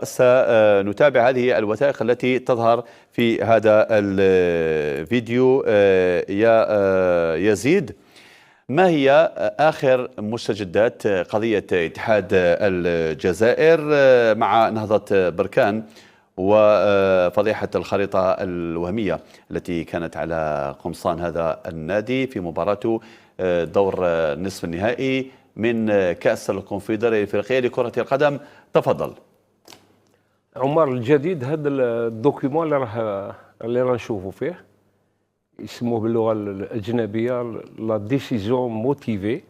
سنتابع هذه الوثائق التي تظهر في هذا الفيديو. يا يزيد، ما هي آخر مستجدات قضية اتحاد الجزائر مع نهضة بركان وفضيحة الخريطة الوهمية التي كانت على قمصان هذا النادي في مباراة دور نصف النهائي من كأس الكونفدرالية الإفريقية لكرة القدم؟ تفضل عمر. الجديد هذا الدوكيومون اللي راه نشوفوا فيه يسموه باللغه الاجنبيه لا ديسيزيون موتيفي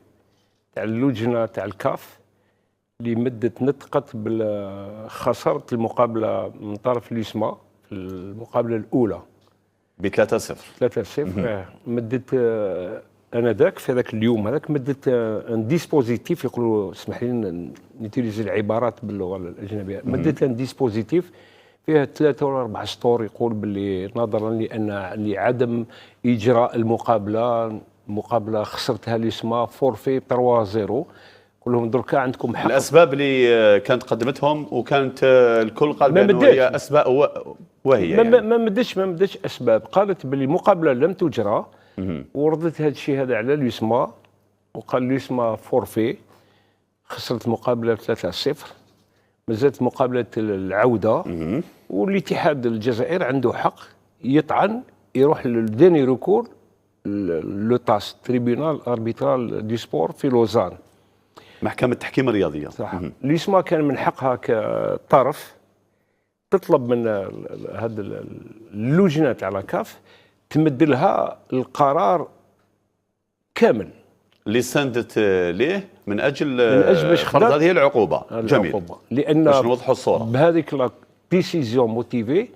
تاع اللجنه تاع الكاف اللي مدت نطقت بخساره المقابله من طرف ليسما في المقابله الاولى ب 3-0. 3-0. مدت انذاك في هذاك اليوم هذاك مدت ان ديسبوزيتيف، يقولوا اسمح لي نيتيليزي العبارات باللغه الاجنبيه، مدت ان ديسبوزيتيف فيها 3 ولا 4 سطور يقول باللي نظرا لعدم اجراء المقابله خسرتها ليسما فورفي 3-0. قول لهم دركا عندكم حق. الاسباب اللي كانت قدمتهم وكانت الكل قال بانه هي اسباب وهي ما مدتش اسباب. قالت باللي المقابله لم تجرى وردت هذا الشيء هذا على ليسما، وقال ليسما فورفي خسرت مقابله 3-0، مازالت مقابله العوده والاتحاد الجزائر عنده حق يطعن، يروح للديني ريكور لو تاس تريبيونال اربيترال دي سبور في لوزان، محكمه التحكيم الرياضيه. صح. ليسما كان من حقها كطرف تطلب من هذه اللجنه تاع لاكاف تمد لها القرار كامل اللي ساندت ليه من اجل باش فرض هذه العقوبه. جميل. لان باش نوضحوا الصوره بهذيك لا ديسيزيون موتيفي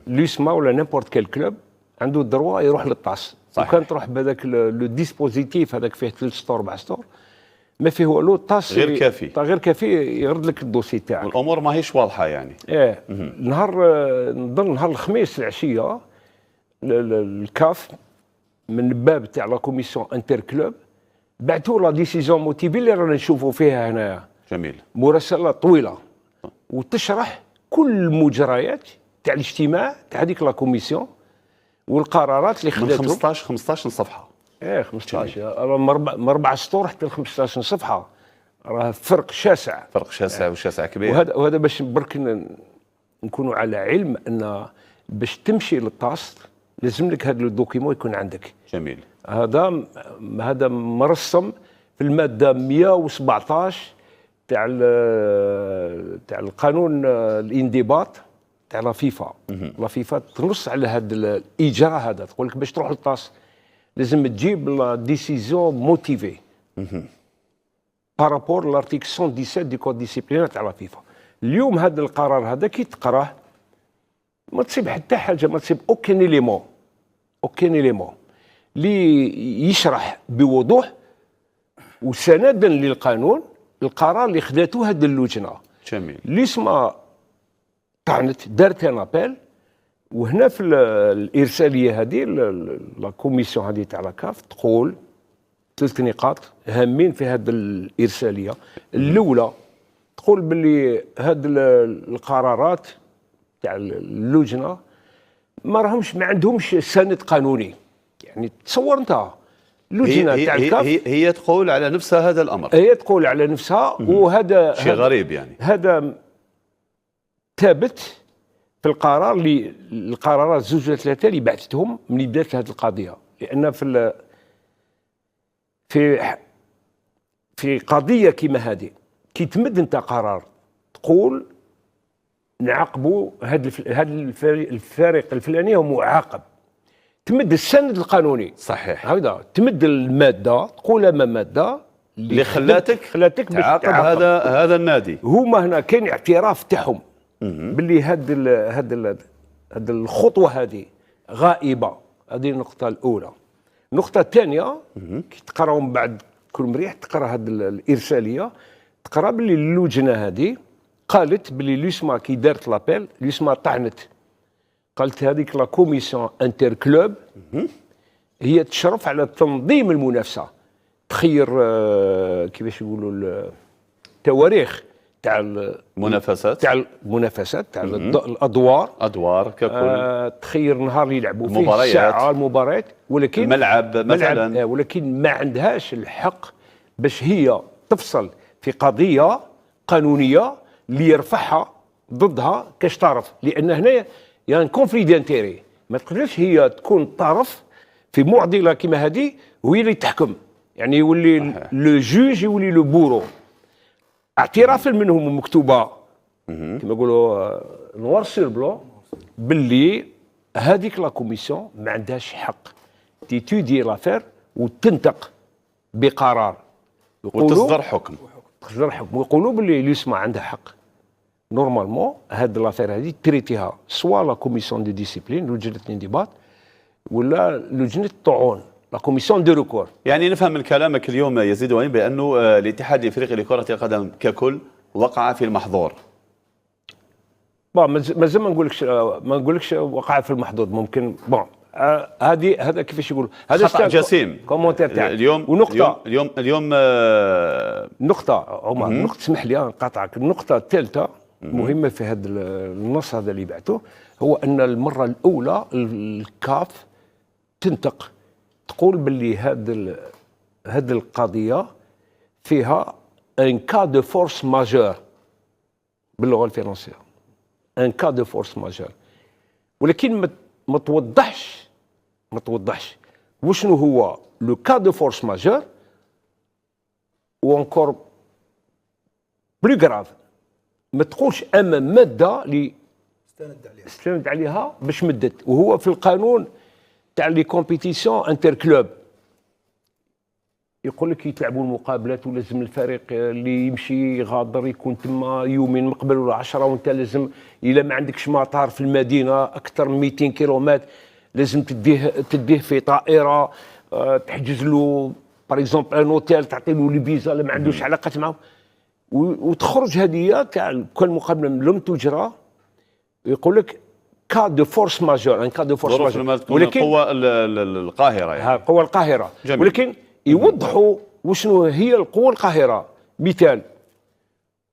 ليسما ولا نيمبورت كيل كلوب عنده الدروا يروح للطاس. وكان تروح بهذاك لو ديسبوزيتيف هذاك فيه 3 سطور 4 سطور ما فيه والو، الطاس غير كافي، غير كافي يرد لك الدوسي تاعك. الامور ماهيش واضحه يعني. نظن نهار الخميس العشيه الكاف من الباب تاع لا كوميسيون انتر كلوب بعثوا لا ديسيزيون موتيفي اللي رانا نشوفوا فيها هنايا. جميل. مراسله طويله وتشرح كل المجريات تاع الاجتماع تاع هذيك لا كوميسيون والقرارات اللي خداتهم. من 15 صفحه. 15 من 4 سطور حتى ل 15 صفحه، راه فرق شاسع. وشاسع كبير. وهذا باش برك نكونوا على علم ان باش تمشي للطاس لازم لك هذا الدوكيمون يكون عندك. جميل. هذا مرسم في الماده 117 تاع القانون الانضباط تاع لا فيفا. لا فيفا تنص على هذا الاجراء هذا، تقول لك باش تروح للطاس لازم تجيب لا ديسيزيون موتيفي بارابور لارتيكل 117 دي كود ديسيبلينير تاع لا فيفا. اليوم هذا القرار هذا كي تقراه ما تصيب حتى حاجه، ما تصيب اوكين اليمون اللي يشرح بوضوح وسندا للقانون القرار اللي خداته هذه اللجنه. جميل. ليسما طعنت دارت ان ابيل، وهنا في الارساليه هذه لا كوميسيون هذه تاع لاكاف تقول 3 نقاط هامين في هذه الارساليه. الاولى تقول باللي هذه القرارات تاع اللجنه ما عندهمش سند قانوني. يعني تصور انت اللجنه تاع الكاف هي تقول على نفسها هذا الامر، هي تقول على نفسها وهذا شيء غريب يعني. هذا ثابت في القرار اللي القرارات 2 ولا 3 اللي بعثتهم من بدايه هذه القضيه. لان في قضيه كيما هذه كي تمد انت قرار تقول نعاقبوا هذا الفريق الفلاني هو معاقب، تمد السند القانوني. صحيح. هكذا تمد الماده تقول ما ماده اللي خلاتك تعاقب هذا النادي. هما هنا كاين اعتراف تاعهم باللي هذه الخطوه هذه غائبه. هذه النقطه الاولى. النقطه الثانيه كي تقراهم بعد كل مريح تقرا هذه الارساليه تقرا باللي اللجنه هذه قالت باللي ليسما كي دارت لابيل ليسما طعنت، قالت هذيك لا كوميسيون انتر كلوب هي تشرف على تنظيم المنافسه، تخير كيفاش يقولوا التواريخ تاع المنافسات تاع الادوار ككل. تخير نهار اللي يلعبوا فيه ساعه المباريات، ولكن الملعب مثلا ولكن ما عندهاش الحق باش هي تفصل في قضيه قانونيه اللي يرفعها ضدها كاش طرف، لان هنا يعني كونفلي دانتيري، ما تقدرش هي تكون طرف في معضله كما هذه وهي اللي تحكم، يعني يولي لو جوج يولي لو بورو. اعترافا منهم مكتوبه كما يقولوا نوار سير بلو باللي هذيك لا كوميسيون ما عندهاش حق تيتودي لافير وتنطق بقرار وتصدر حكم. ويقولوا باللي اللي يسمع عنده حق. نورمالمون هاد لافير هذه تريتيها سوا لا كوميسيون دو ديسيبلين لجنه الانضباط ولا لجنه الطعون لا كوميسيون دو ريكور. يعني نفهم من كلامك اليوم يزيد وين بانه الاتحاد الافريقي لكره القدم ككل وقع في المحظور. مازال ما نقولكش وقع في المحظور، ممكن هذا كيفاش يقولوا هذا خطأ جسيم كومونتير تاعك اليوم. ونقطه اليوم نقطه عمر، نقطه اسمح لي نقاطعك. النقطه الثالثه مهمه في هذا النص هذا اللي بعته، هو ان المره الاولى الكاف تنطق تقول باللي هذه القضيه فيها ان كا دو فورس ماجور باللغه الفرنسيه، ان كا دو فورس ماجور، ولكن ما توضحش وشنو هو لو كا دو فورس ماجور، وانكور بلو غراف ما تقولش اما ماده اللي استند عليها باش مدت، وهو في القانون تاع لي كومبيتيسيون انتر كلوب يقول لك يتلعبوا المقابلات ولازم الفريق اللي يمشي غادر يكون تما يومين من قبل ولا 10، وانت لازم الا ما عندكش مطار في المدينه اكثر من 200 كيلومتر لازم تديه في طائره، تحجز له باغ اكزومبل ان اوتيل، تعطي له الفيزا اللي ما عندوش علاقه معه، وتخرج هديه تاع كل مقابله لم تجرى يقول لك كا دو فورس ماجور، ان كا دو فورس ماجور، ولكن القوه القاهره يعني القوه القاهره. جميل. ولكن يوضحوا وشنو هي القوه القاهره. مثال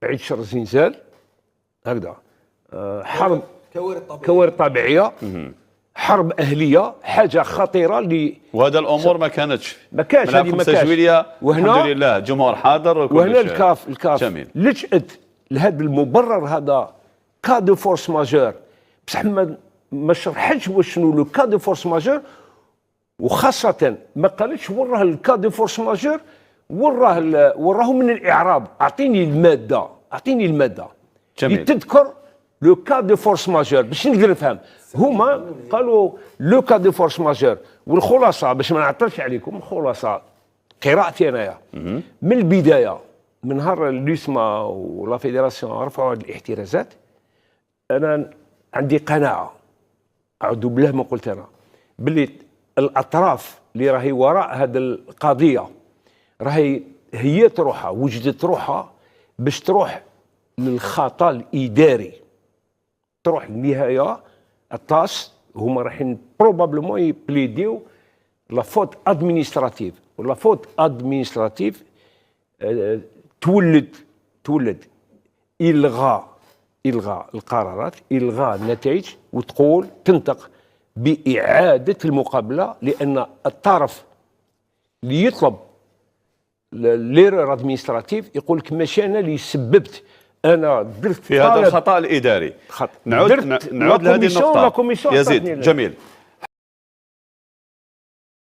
بعيد شر زلزال هكذا، حرب كوارث طبيعيه، حرب اهليه، حاجه خطيره اللي وهذا الامور ما كانتش هذه ما كانش. الحمد لله الجمهور حاضر وهنا الكاف لجأت لهذا المبرر هذا كا دو فورس ماجور، بصح ما شرحتش وشنو لو كا دو فورس ماجور، وخاصه ما قالتش وراه الكا دو فورس ماجور، وراه من الاعراب. اعطيني الماده جميل. تذكر لو كا دو فورس ماجور باش نقدر نفهم. هما قالوا لو كا دو فورس ماجور، والخلاصه باش ما نعطلش عليكم، الخلاصه قراءتي انايا من البدايه، من نهار اليسما ولا فيدراسيون رفعوا هذه الاحترازات، انا عندي قناعه اعوذ بالله ما قلت انا باللي الاطراف اللي راهي وراء هذه القضيه راهي هي تروحها وجدت روحها باش تروح للخطا الاداري، تروح للنهايه الطاس. هما رايحين بروبابلمون يبليديو لا فوت ادمينستراتيف، ولا فوت ادمينستراتيف تولد الغاء القرارات، الغاء النتائج، وتقول تنطق باعاده المقابله، لان الطرف اللي يطلب ليرور ادمينستراتيف يقول لك ماشي انا اللي سببت، انا درت في هذا الخطا الاداري. نعود لهذه النقطه يزيد. جميل.